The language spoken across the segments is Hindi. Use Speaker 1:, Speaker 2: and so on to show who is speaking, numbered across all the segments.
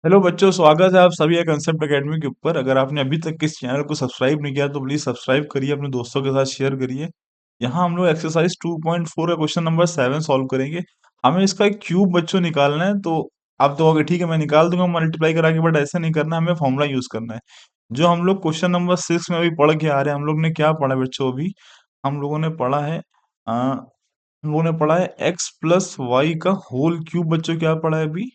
Speaker 1: हेलो बच्चों, स्वागत है आप सभी का कंसेप्ट एकेडमी के ऊपर। अगर आपने अभी तक इस चैनल को सब्सक्राइब नहीं किया तो प्लीज सब्सक्राइब करिए, अपने दोस्तों के साथ शेयर करिए। यहाँ हम लोग एक्सरसाइज 2.4 का क्वेश्चन नंबर 7 सॉल्व करेंगे। हमें इसका क्यूब बच्चों निकालना है। तो आप तो होगे ठीक है, मैं निकाल दूंगा मल्टीप्लाई करा के, बट ऐसा नहीं करना, हमें फॉर्मूला यूज करना है। जो हम लोग क्वेश्चन नंबर 6 में अभी पढ़ के आ रहे हैं, हम लोग ने क्या पढ़ा है बच्चों? अभी हम लोगों ने पढ़ा है एक्स प्लस वाई का होल क्यूब। बच्चों क्या पढ़ा है अभी?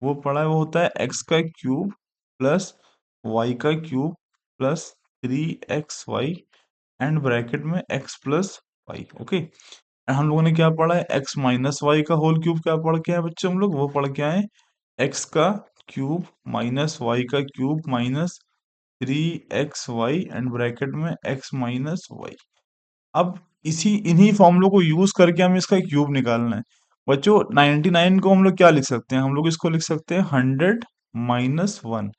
Speaker 1: वो पढ़ा है, वो होता है एक्स का क्यूब प्लस वाई का cube plus 3xy and bracket में एक्स प्लस वाई। ओके, हम लोगों ने क्या पढ़ा है? एक्स माइनस वाई का होल क्यूब। क्या पढ़ के आए बच्चे हम लोग? वो पढ़ के आए एक्स का क्यूब माइनस वाई का cube minus 3xy and bracket में एक्स माइनस वाई। अब इसी इन्हीं फॉर्मूलों को यूज करके हमें इसका क्यूब निकालना है। बच्चों 99 को हम लोग क्या लिख सकते हैं? हम लोग इसको लिख सकते हैं 100 - 1।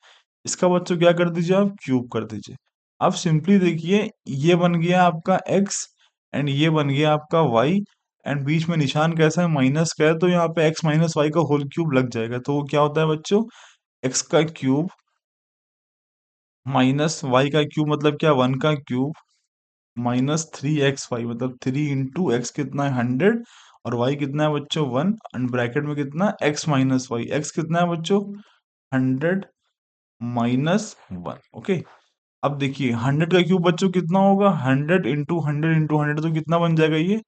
Speaker 1: इसका बच्चों क्या कर दीजिए, आप क्यूब कर दीजिए। अब सिंपली देखिए, ये बन गया आपका x एंड ये बन गया आपका y, एंड बीच में निशान कैसा है? माइनस का है, तो यहाँ पे x माइनस वाई का होल क्यूब लग जाएगा। तो वो क्या होता है बच्चों? x का क्यूब माइनस वाई का क्यूब मतलब क्या? 1 का क्यूब माइनस 3xy मतलब 3 × x कितना है? 100। और y कितना है बच्चों? 1। एंड ब्रैकेट में कितना? x minus Y. x कितना है बच्चों? 100 - 1। ओके, अब देखिए 100 का क्यूब बच्चों कितना होगा? 100 × 100 × 100 तो कितना बन जाएगा ये?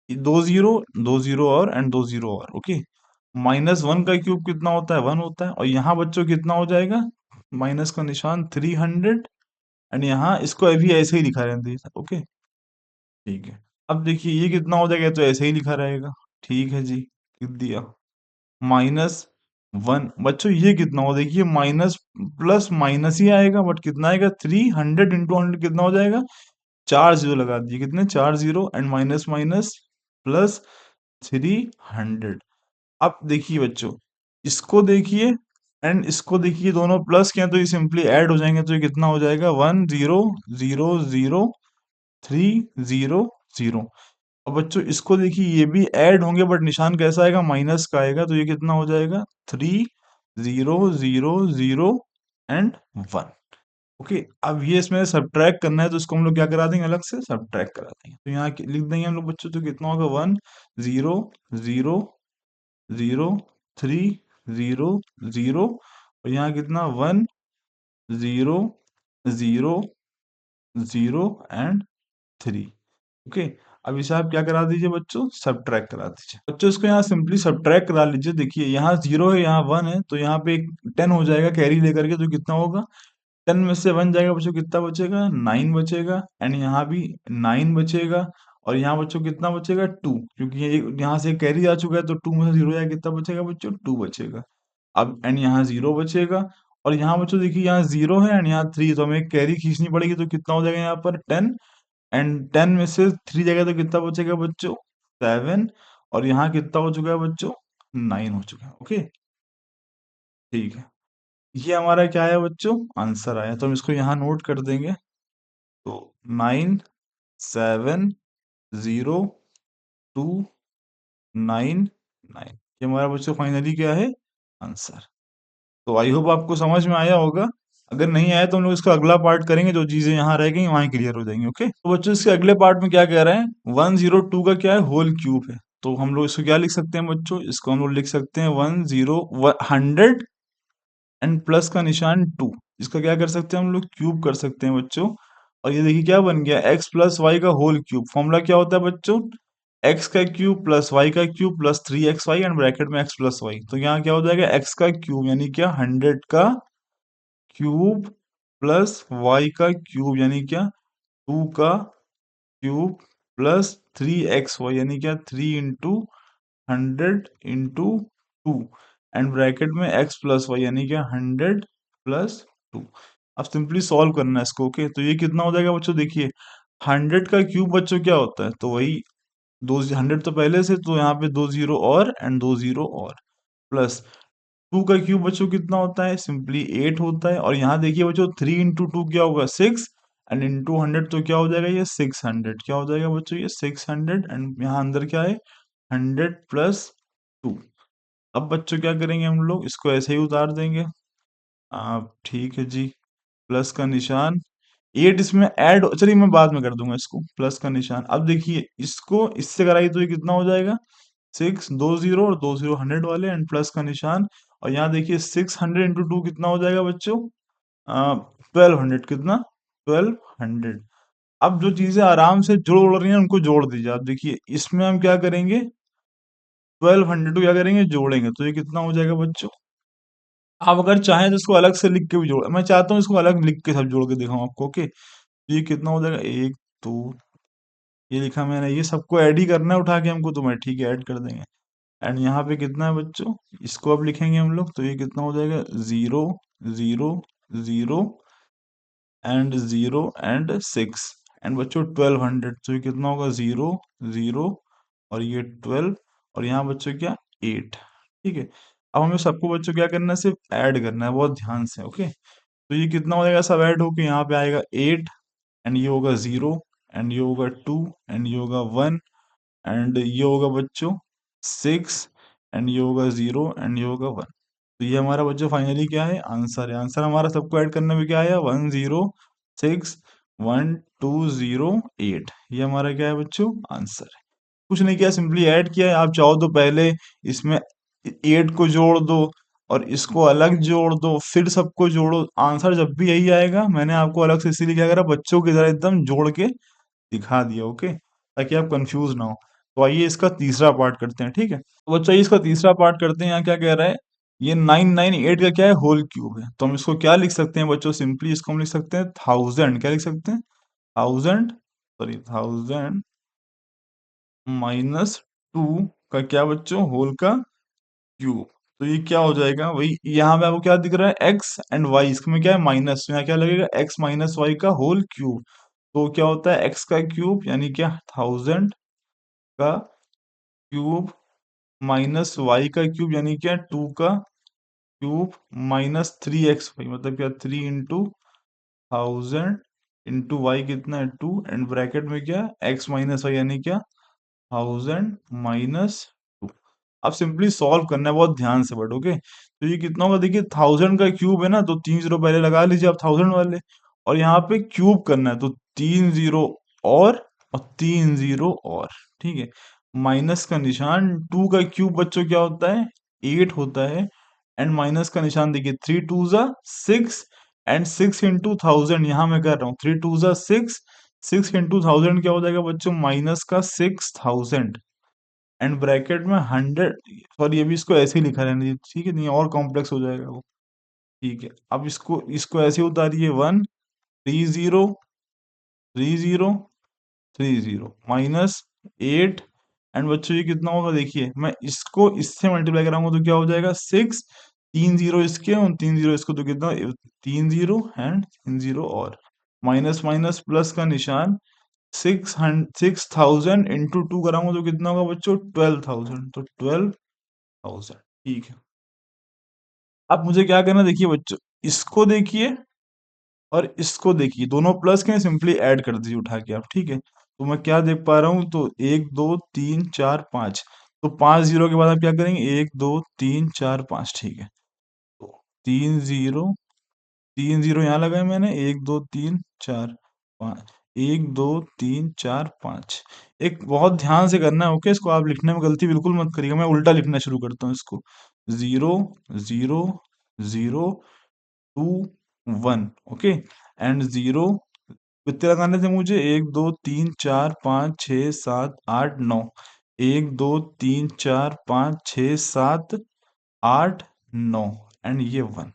Speaker 1: दो जीरो, दो जीरो और एंड दो जीरो और। ओके, माइनस 1 का क्यूब कितना होता है? 1 होता है। और यहाँ बच्चों कितना हो जाएगा? माइनस का निशान 300, एंड यहाँ इसको अभी ऐसे ही लिखा रहने दीजिए। ओके, ठीक है। अब देखिए ये कितना हो जाएगा? तो ऐसे ही लिखा रहेगा। ठीक है जी, लिख दिया। -1 बच्चों ये कितना हो? देखिए माइनस प्लस माइनस ही आएगा, बट कितना आएगा? 300 × 100 कितना हो जाएगा? 4 जीरो लगा दिए। कितने? 4 zero and minus minus plus 300। अब देखिए बच्चों, इसको देखिए एंड इसको देखिए, दोनों प्लस के हैं तो ये सिंपली ऐड हो जाएंगे। तो ये कितना हो जाएगा? 1 0 0 0 3 0 0। अब बच्चों इसको देखिए, ये भी ऐड होंगे बट निशान कैसा आएगा? माइनस का आएगा। तो ये कितना हो जाएगा? 3 0 0 0 एंड 1। ओके, अब ये इसमें सब्ट्रैक्ट करना है, तो इसको हम लोग क्या करा देंगे? अलग से सब्ट्रैक्ट करा देंगे। तो यहाँ लिख देंगे हम लोग बच्चों, तो कितना होगा? 1 0 0 0 3 0 0। और यहाँ कितना? 1 0 0 0 एंड 3। ओके, अब इसे आप क्या करा दीजिए बच्चों? सब्ट्रैक्ट करा दीजिए। बच्चों इसको यहाँ सिंपली सब्ट्रैक्ट करा लीजिए। देखिए यहाँ 0 है, यहाँ 1 है, तो यहाँ पे एक 10 हो जाएगा कैरी लेकर के। तो कितना होगा? 10 में से 1 जाएगा बच्चों, कितना बचेगा? 9 बचेगा। एंड यहाँ भी 9 बचेगा। और यहाँ बच्चों कितना बचेगा? 2, क्योंकि ये यहाँ से कैरी आ चुका है, तो 2 में से 0 जाएगा, कितना बचेगा बच्चों? 2 बचेगा। अब एंड यहाँ 0 बचेगा। और यहाँ बच्चों देखिए, यहाँ 0 है एंड यहाँ 3, तो हमें कैरी खींचनी पड़ेगी। तो कितना हो जाएगा यहाँ पर? 10। एंड 10 में से 3 जाएगा तो कितना बचेगा बच्चों? 7। और यहाँ कितना हो चुका है बच्चों? 9 हो चुका है। ओके, ठीक है। ये हमारा क्या है बच्चों? आंसर आया। तो हम इसको यहाँ नोट कर देंगे। तो 9 7 0 2 9 9, ये हमारा बच्चों फाइनली क्या है? आंसर। तो आई होप आपको समझ में आया होगा। अगर नहीं आया तो हम लोग इसका अगला पार्ट करेंगे, जो चीजें यहाँ रह गई वहीं क्लियर हो जाएंगी। ओके, तो बच्चों इसके अगले पार्ट में क्या कह रहे हैं? 102 का क्या है? होल क्यूब है। तो हम लोग इसको क्या लिख सकते हैं बच्चों? इसको हम लोग लिख सकते हैं 100 एंड प्लस का निशान 2। इसका क्या कर सकते हैं हम लोग? क्यूब कर सकते हैं बच्चों। और ये देखिए क्या बन गया? एक्स प्लस वाई का होल क्यूब। फॉर्मूला क्या होता है बच्चों? एक्स का क्यूब प्लस वाई का cube plus 3xy and bracket में एक्स प्लस वाई। तो यहाँ क्या हो जाएगा? एक्स का क्यूब यानी क्या? 100 का क्यूब प्लस वाई का क्यूब यानी क्या? 2 का क्यूब प्लस 3xy यानी क्या? 3 × 100 × 2 एंड ब्रैकेट में x प्लस वाई यानी क्या? 100 + 2। अब सिंपली सॉल्व करना है इसको। ओके, तो ये कितना हो जाएगा बच्चों? देखिए 100 का क्यूब बच्चों क्या होता है? तो वही 100 तो पहले से, तो यहाँ पे 2 0 और एंड 2 0 और प्लस 2 का क्यूब बच्चों कितना होता है? सिंपली 8 होता है। और यहाँ देखिए बच्चों 3 × 2 क्या होगा? 6 एंड इंटू 100 तो क्या हो जाएगा? ये 600। क्या हो जाएगा बच्चों? ये 600। एंड यहाँ अंदर क्या है? 100 + 2। अब बच्चों क्या करेंगे हम लोग, इसको ऐसे ही उतार देंगे। आप ठीक है जी, प्लस का निशान, 8 इसमें ऐड, चलिए मैं बाद में कर दूंगा इसको, प्लस का निशान। अब देखिए इसको इससे कराइए तो ये कितना हो जाएगा, 6, 2 0 और 2 0 100 वाले, एंड प्लस का निशान। और यहाँ देखिए 600 × 2 कितना हो जाएगा बच्चों, 1200, कितना, 1200। अब जो चीजें आराम से जुड़ उड़ रही हैं उनको जोड़ दीजिए। आप देखिए इसमें हम क्या करेंगे, 1200 को क्या करेंगे, जोड़ेंगे, तो ये कितना हो जाएगा बच्चों। आप अगर चाहें तो इसको अलग से लिख के भी जोड़, मैं चाहता हूँ इसको अलग लिख के सब जोड़ के दिखाऊं आपको, ओके। तो ये कितना हो जाएगा, 1 2, ये लिखा मैंने, ये सबको ऐड ही करना है उठा के हमको, तो मैं ठीक है ऐड कर देंगे। एंड यहाँ पे कितना है बच्चों, इसको अब लिखेंगे हम लोग, तो ये कितना हो जाएगा, 0 0 0 एंड 0 एंड 6, एंड बच्चों 1200, तो ये कितना होगा, 0 0 और ये 12, और यहाँ बच्चों क्या, 8, ठीक है। अब हमें सबको बच्चों क्या करना है, सिर्फ ऐड करना है, बहुत ध्यान से, ओके। तो ये कितना हो जाएगा, सब ऐड होके यहाँ पे आएगा 8, एंड ये होगा 0, एंड ये होगा 2, एंड ये होगा 1, एंड ये होगा बच्चों 6, एंड ये होगा 0, एंड ये होगा 1। तो ये हमारा बच्चों फाइनली क्या है, आंसर है। आंसर हमारा सबको ऐड करने में क्या आया, 1 0 6 1 2 0 8, ये हमारा क्या है बच्चों, आंसर है। कुछ नहीं किया, सिंपली ऐड किया है। आप चाहो तो पहले इसमें 8 को जोड़ दो और इसको अलग जोड़ दो, फिर सबको जोड़ो, आंसर जब भी यही आएगा। मैंने आपको अलग से इसीलिए क्या करा, बच्चों की तरह एकदम जोड़ के दिखा दिया, ओके, ताकि आप कंफ्यूज ना हो। तो आइए इसका तीसरा पार्ट करते हैं, ठीक है। तो बच्चों इसका तीसरा पार्ट करते हैं। यहाँ क्या कह रहा है, ये 998 का क्या है, होल क्यूब है। तो हम इसको क्या लिख सकते हैं बच्चों, सिंपली इसको हम लिख सकते हैं 1000, क्या लिख सकते हैं, 1000, सॉरी 1000 -2 का क्या बच्चों, होल का क्यूब। तो ये क्या हो जाएगा, वही यहाँ पे आपको क्या दिख रहा है, एक्स एंड वाई, इसमें क्या है माइनस, तो यहाँ क्या लगेगा, एक्स माइनस वाई का होल क्यूब। तो क्या होता है, एक्स का क्यूब यानी क्या, 1000 का क्यूब माइनस वाई का क्यूब यानी क्या, 2 का क्यूब माइनस 3x वाई, मतलब क्या, 3 × 1000 इंटू वाई कितना है, 2, एंड ब्रैकेट में क्या, एक्स माइनस वाई यानी क्या, 1000 - 2। अब सिंपली सॉल्व करना है बहुत ध्यान से, बट ओके। तो ये कितना होगा, देखिए 1000 का क्यूब है ना, तो 3 0 पहले लगा लीजिए आप 1000 वाले, और यहाँ पे क्यूब करना है, तो 3 0 और 3 0 और, ठीक है। माइनस का निशान, 2 का क्यूब बच्चों क्या होता है, 8 होता है, एंड माइनस का निशान देखिए, 3 2 ज़ा 6, एंड 6 × 1000, यहाँ मैं कर रहा हूँ 3 2 ज़ा 6, 6 × 1000 क्या हो जाएगा बच्चों, माइनस का 6000, एंड ब्रैकेट में 100, सॉरी अभी इसको ऐसे ही लिखा रहने दीजिए, ठीक है, नहीं और कॉम्प्लेक्स हो जाएगा वो, ठीक है। अब इसको इसको ऐसे उतारिए, 1 3 0 3 0 3 0 -8, एंड बच्चों ये कितना होगा, देखिए मैं इसको इससे मल्टीप्लाई कराऊंगा तो क्या हो जाएगा, 6, 3 0 इसके और 3 0 इसको, तो कितना, 3 0 एंड 3 0 और, माइनस माइनस प्लस का निशान, 6000 × 2 कराऊंगा तो कितना होगा बच्चों, 12,000, तो 12,000, ठीक है। अब मुझे क्या करना है, देखिए बच्चों, इसको देखिए और इसको देखिए, दोनों प्लस के, सिंपली ऐड कर दीजिए उठा के आप, ठीक है। तो मैं क्या देख पा रहा हूँ, तो 1 2 3 4 5, तो 5 0 के बाद आप क्या करेंगे, 1 2 3 4 5, ठीक है। तो 3 0, 3 0 यहाँ लगाए मैंने, 1 2 3 4 5, 1 2 3 4 5। एक बहुत ध्यान से करना है, ओके, इसको आप लिखने में गलती बिल्कुल मत करिएगा। मैं उल्टा लिखना शुरू करता हूँ इसको, 0 0 0 2 1, ओके, एंड 0, कितने लगाने थे मुझे, 1 2 3 4 5 6 7 8 9, 1 2 3 4 5 6 7 8 9, एंड ये 1।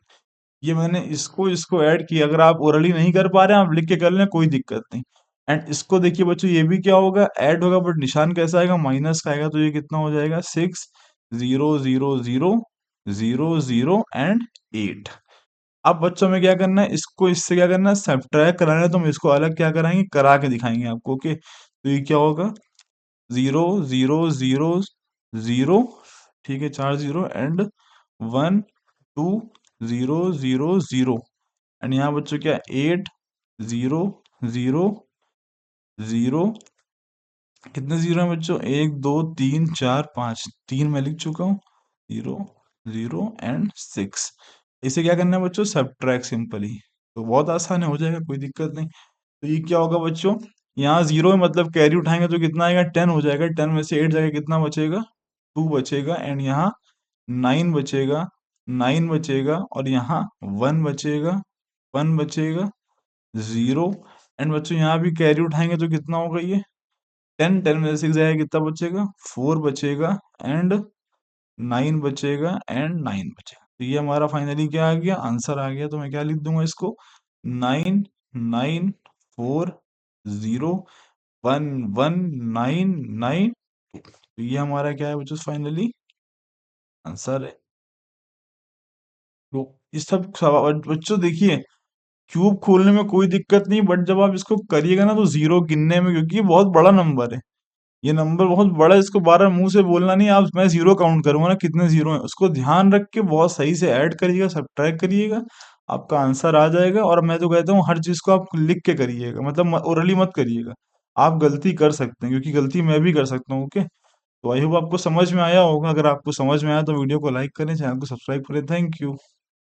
Speaker 1: ये मैंने इसको ऐड किया। अगर आप ओरली नहीं कर पा रहे हैं, आप लिख के कर लें, कोई दिक्कत नहीं। एंड इसको देखिए बच्चों, ये भी क्या होगा, ऐड होगा, बट निशान कैसा आएगा, माइनस का आएगा। तो ये कितना हो जाएगा, 6 0 0 0 0 0 एंड 8। अब बच्चों में क्या करना है, इसको इससे क्या करना है, सब्ट्रैक्ट कराना है, तो हम इसको अलग क्या कराएंगे, करा के दिखाएंगे आपको, ओके। तो ये क्या होगा, 0 0 0 0, ठीक है, 4 0, एंड 1 2 0 0 0, एंड यहाँ बच्चों क्या, 8 0 0 0, कितने जीरो हैं बच्चों, 1 2 3 4 5, 3 मैं लिख चुका हूँ, 0 0 एंड 6। इसे क्या करना है बच्चों, सब्ट्रैक्ट सिंपली। तो बहुत आसान है, हो जाएगा, कोई दिक्कत नहीं। तो ये क्या होगा बच्चों, यहाँ 0 है मतलब कैरी उठाएंगे तो कितना आएगा, 10 हो जाएगा। 10 में से 8 जाएगा, कितना बचेगा, 2 बचेगा। एंड यहाँ 9 बचेगा, 9 बचेगा। और यहाँ 1 बचेगा, 1 बचेगा, 0। एंड बच्चों यहाँ भी कैरी उठाएंगे तो कितना होगा ये, 10। 10 में से 6 जाएगा, कितना बचेगा, 4 बचेगा। एंड 9 बचेगा, एंड 9 बचेगा। तो ये हमारा फाइनली क्या आ गया, आंसर आ गया। तो मैं क्या लिख दूंगा इसको, 9 9 4 0 1 1 9 9। तो ये हमारा क्या है बच्चों, फाइनली आंसर है। तो इस सब बच्चों देखिए, क्यूब खोलने में कोई दिक्कत नहीं, बट जब आप इसको करिएगा ना तो जीरो गिनने में, क्योंकि ये बहुत बड़ा नंबर है, ये नंबर बहुत बड़ा है, इसको बार बार मुंह से बोलना नहीं। आप, मैं जीरो काउंट करूंगा ना कितने जीरो हैं, उसको ध्यान रख के बहुत सही से ऐड करिएगा, सब्ट्रैक्ट करिएगा, आपका आंसर आ जाएगा। और मैं तो कहता हूँ हर चीज को आप लिख के करिएगा, मतलब ओरली मत करिएगा। आप गलती कर सकते हैं, क्योंकि गलती मैं भी कर सकता हूँ। ओके, तो आई होप आपको समझ में आया होगा। अगर आपको समझ में आया तो वीडियो को लाइक करें, चैनल को सब्सक्राइब करें। Thank you.